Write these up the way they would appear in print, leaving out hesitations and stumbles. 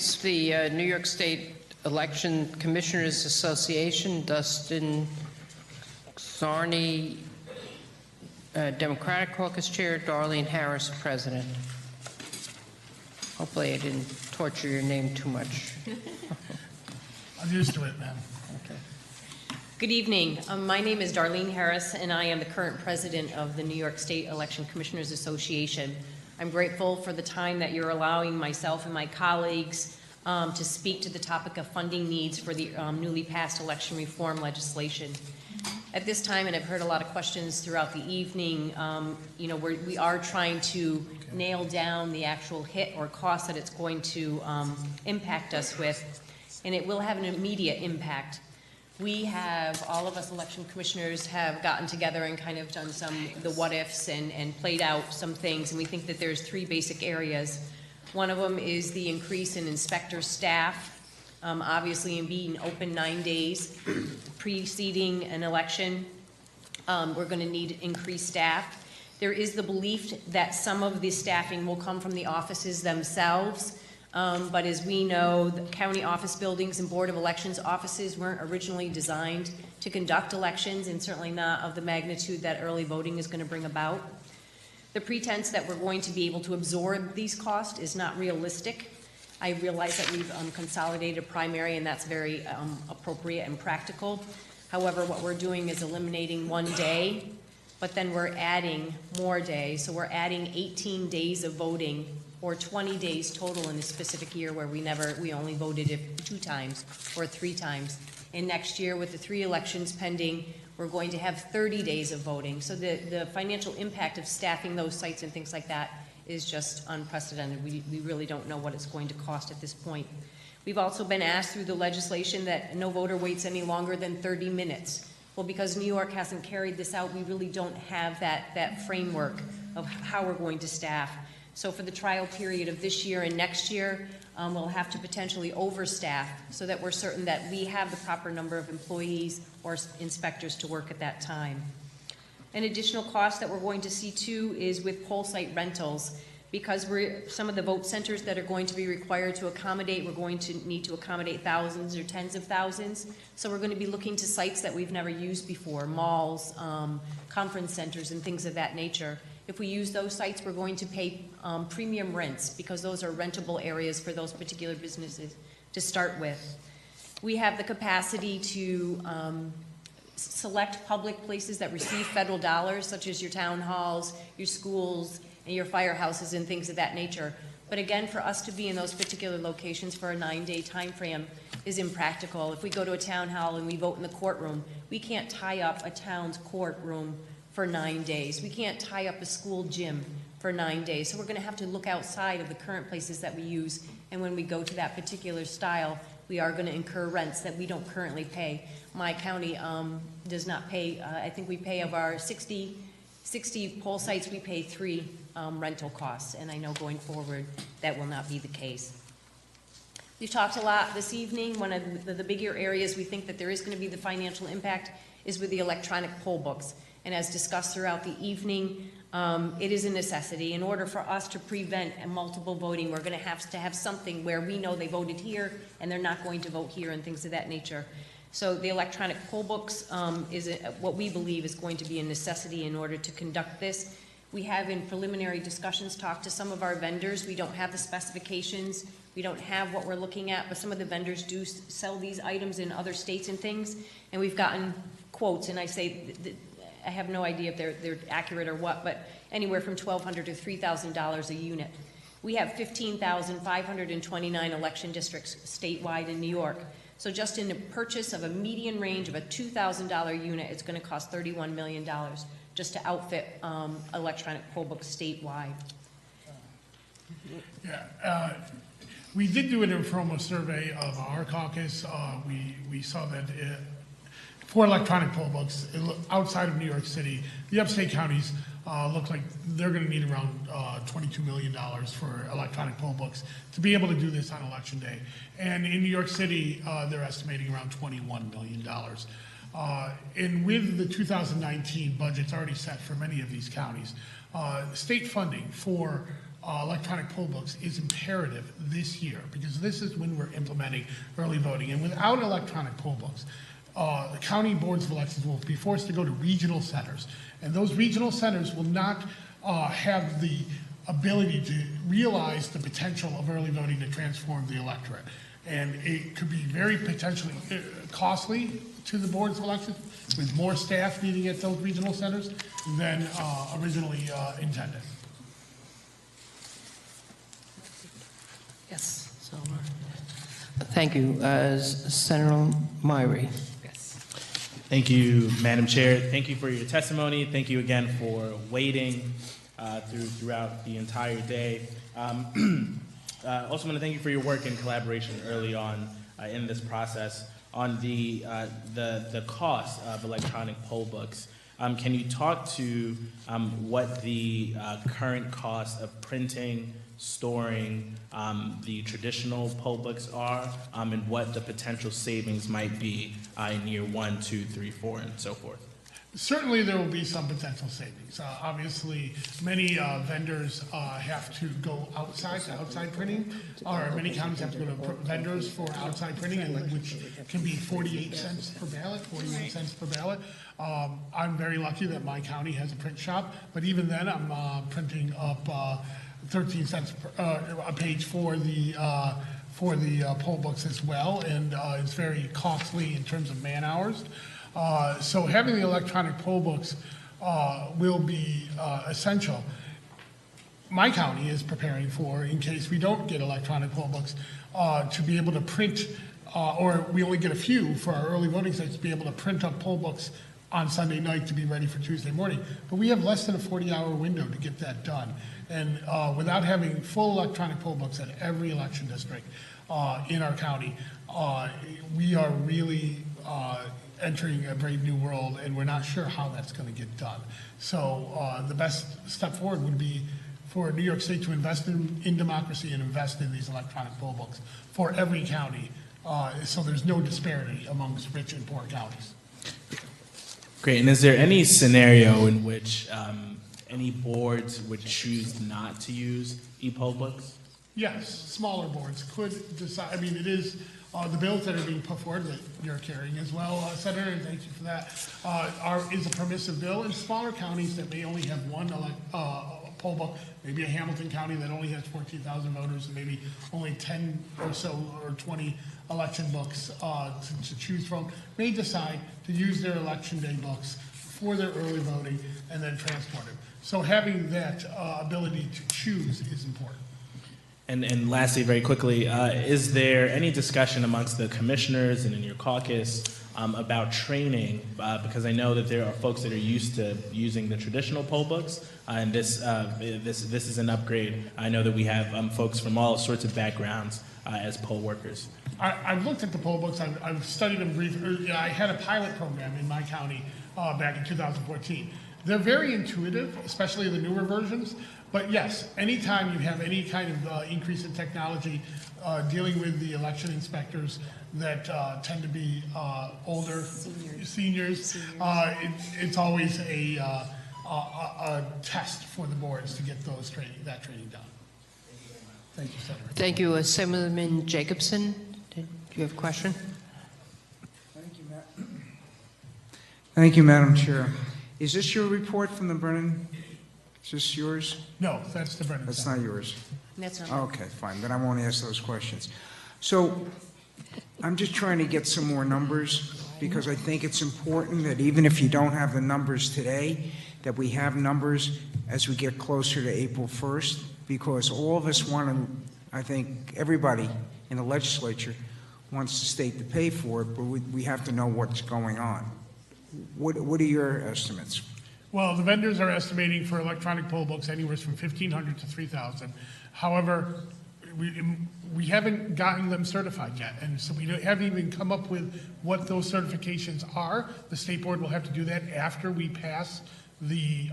The New York State Election Commissioners Association, Dustin Czarny, Democratic Caucus Chair, Darlene Harris, President. Hopefully I didn't torture your name too much. I'm used to it, man. Okay. Good evening. My name is Darlene Harris, and I am the current president of the New York State Election Commissioners Association. I'm grateful for the time that you're allowing myself and my colleagues to speak to the topic of funding needs for the newly passed election reform legislation. At this time, and I've heard a lot of questions throughout the evening, we are trying to nail down the actual hit or cost that it's going to impact us with, and it will have an immediate impact. We have, all of us election commissioners have gotten together and kind of done the what ifs and played out some things, and we think that there's three basic areas. One of them is the increase in inspector staff, obviously in being open 9 days preceding an election. We're going to need increased staff. There is the belief that some of the staffing will come from the offices themselves. But as we know, the county office buildings and Board of Elections offices weren't originally designed to conduct elections, and certainly not of the magnitude that early voting is going to bring about. The pretense that we're going to be able to absorb these costs is not realistic. I realize that we've consolidated primary, and that's very appropriate and practical. However, what we're doing is eliminating 1 day, but then we're adding more days. So we're adding 18 days of voting, or 20 days total in a specific year where we only voted it 2 times or 3 times. And next year, with the 3 elections pending, we're going to have 30 days of voting. So the financial impact of staffing those sites and things like that is just unprecedented. We really don't know what it's going to cost at this point. We've also been asked through the legislation that no voter waits any longer than 30 minutes. Well, because New York hasn't carried this out, we really don't have that framework of how we're going to staff. So for the trial period of this year and next year, we'll have to potentially overstaff so that we're certain that we have the proper number of employees or inspectors to work at that time. An additional cost that we're going to see too is with poll site rentals, because some of the vote centers that are going to be required to accommodate, we're going to need to accommodate thousands or tens of thousands. So we're going to be looking to sites that we've never used before, malls, conference centers, and things of that nature. If we use those sites, we're going to pay premium rents because those are rentable areas for those particular businesses to start with. We have the capacity to select public places that receive federal dollars, such as your town halls, your schools, and your firehouses and things of that nature. But again, for us to be in those particular locations for a 9-day time frame is impractical. If we go to a town hall and we vote in the courtroom, we can't tie up a town's courtroom for 9 days. We can't tie up a school gym for 9 days. So we're going to have to look outside of the current places that we use. And when we go to that particular style, we are going to incur rents that we don't currently pay. My county does not pay, I think we pay of our 60 poll sites, we pay 3 rental costs. And I know going forward, that will not be the case. We've talked a lot this evening. One of the bigger areas we think that there is going to be the financial impact is with the electronic poll books. And as discussed throughout the evening, it is a necessity. In order for us to prevent multiple voting, we're going to have something where we know they voted here and they're not going to vote here and things of that nature. So the electronic poll books is what we believe is going to be a necessity in order to conduct this. We have in preliminary discussions talked to some of our vendors. We don't have the specifications. We don't have what we're looking at, but some of the vendors do sell these items in other states and things. And we've gotten quotes, and I say, I have no idea if they're accurate or what, but anywhere from $1,200 to $3,000 a unit. We have 15,529 election districts statewide in New York. So just in the purchase of a median range of a $2,000 unit, it's going to cost $31 million just to outfit electronic poll books statewide. Yeah, we did do an informal survey of our caucus. We saw that for electronic poll books outside of New York City, the upstate counties look like they're going to need around $22 million for electronic poll books to be able to do this on election day. And in New York City, they're estimating around $21 million. And with the 2019 budgets already set for many of these counties, state funding for electronic poll books is imperative this year, because this is when we're implementing early voting. And without electronic poll books, the county boards of elections will be forced to go to regional centers. And those regional centers will not have the ability to realize the potential of early voting to transform the electorate. And it could be very potentially costly to the boards of elections, with more staff needing at those regional centers than originally intended. Yes. So, thank you. Senator Myrie. Thank you, Madam Chair. Thank you for your testimony. Thank you again for waiting throughout the entire day. Also want to thank you for your work and collaboration early on in this process on the cost of electronic poll books. Can you talk to what the current cost of printing, storing the traditional poll books are, and what the potential savings might be in year 1, 2, 3, 4, and so forth? Certainly there will be some potential savings. Obviously, many vendors have to go outside printing, or many counties have to go to vendors for outside printing, which can be 48 cents per ballot, 41 cents per ballot. I'm very lucky that my county has a print shop, but even then I'm printing up 13 cents a page for the poll books as well, and it's very costly in terms of man hours. So having the electronic poll books will be essential. My county is preparing for, in case we don't get electronic poll books, to be able to print, or we only get a few for our early voting sites, to be able to print up poll books on Sunday night to be ready for Tuesday morning. But we have less than a 40-hour window to get that done. And without having full electronic poll books at every election district in our county, we are really entering a brave new world, and we're not sure how that's going to get done. So the best step forward would be for New York State to invest in democracy and invest in these electronic poll books for every county, so there's no disparity amongst rich and poor counties. Great. And is there any scenario in which any boards would choose not to use e-poll books? Yes, smaller boards could decide. I mean, it is the bills that are being put forward that you're carrying as well, Senator, and thank you for that, is a permissive bill. In smaller counties that may only have one poll book, maybe a Hamilton County that only has 14,000 voters, and maybe only 10 or so or 20 election books to choose from, may decide to use their election day books for their early voting and then transport it. So having that ability to choose is important. And lastly, very quickly, is there any discussion amongst the commissioners and in your caucus about training? Because I know that there are folks that are used to using the traditional poll books, and this is an upgrade. I know that we have folks from all sorts of backgrounds as poll workers. I've looked at the poll books. I've studied them briefly. I had a pilot program in my county back in 2014. They're very intuitive, especially the newer versions. But yes, anytime you have any kind of increase in technology dealing with the election inspectors that tend to be older seniors, it's always a test for the boards to get that training done. Thank you, Senator. Thank you. Assemblyman Jacobson, do you have a question? Thank you, Madam Chair. Is this your report from the Brennan? Is this yours? No, that's the Brennan. That's not yours. That's not. Okay, fine. Then I won't ask those questions. So I'm just trying to get some more numbers, because I think it's important that even if you don't have the numbers today, that we have numbers as we get closer to April 1st, because all of us want to, I think everybody in the legislature wants the state to pay for it, but we have to know what's going on. What are your estimates? Well, the vendors are estimating for electronic poll books anywhere from 1,500 to 3,000. However, we haven't gotten them certified yet, and so we haven't even come up with what those certifications are. The state board will have to do that after we pass the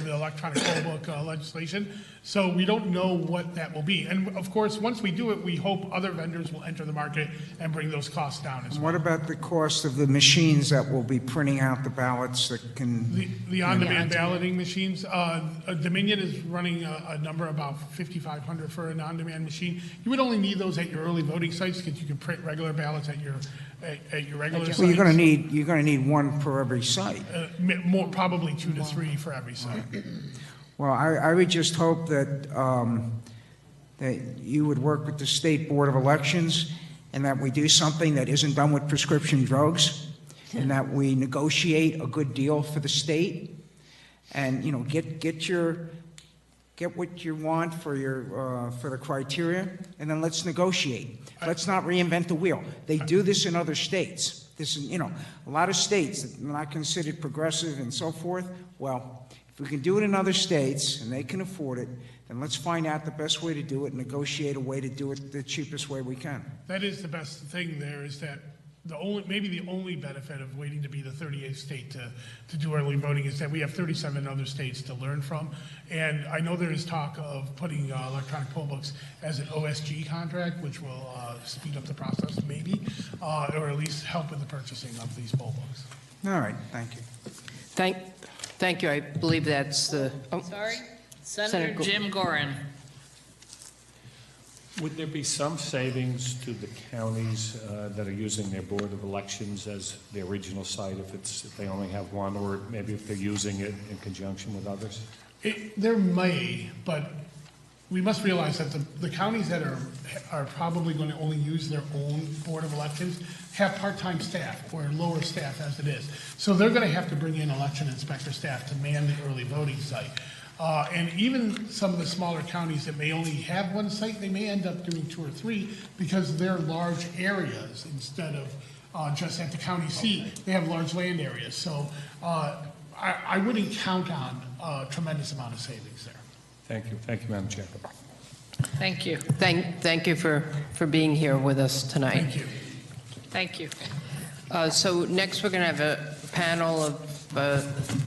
electronic poll book legislation. So we don't know what that will be. And of course, once we do it, we hope other vendors will enter the market and bring those costs down as And well. what about the cost of the machines that will be printing out the ballots that can, The on-demand balloting machines, Dominion is running a number about $5,500 for an on-demand machine. You would only need those at your early voting sites because you can print regular ballots at your regular sites. well, you're gonna need one per every site. More, probably 2 to 3 for every site. Well, I would just hope that, that you would work with the State Board of Elections and that we do something that isn't done with prescription drugs and that we negotiate a good deal for the state and, you know, get what you want for your, for the criteria, and then let's negotiate. Let's not reinvent the wheel. They do this in other states. This is, you know, a lot of states that are not considered progressive and so forth. Well, if we can do it in other states and they can afford it, then let's find out the best way to do it and negotiate a way to do it the cheapest way we can. That is the best thing there, is that maybe the only benefit of waiting to be the 38th state to do early voting is that we have 37 other states to learn from. And I know there is talk of putting electronic poll books as an OSG contract, which will speed up the process maybe, or at least help with the purchasing of these poll books. All right, thank you. Thank you. I believe that's the, oh, Sorry? Senator Senator Go- Jim Gorin. Would there be some savings to the counties that are using their Board of Elections as their regional site if they only have one, or maybe if they're using it in conjunction with others? There may, but we must realize that the counties that are probably going to only use their own Board of Elections have part-time staff or lower staff as it is. So they're going to have to bring in election inspector staff to man the early voting site. And even some of the smaller counties that may only have one site, they may end up doing 2 or 3 because they're large areas instead of just at the county seat. They have large land areas. So I wouldn't count on a tremendous amount of savings there. Thank you. Thank you, Madam Chair. Thank you. thank you for being here with us tonight. Thank you. Thank you. So next, we're going to have a panel of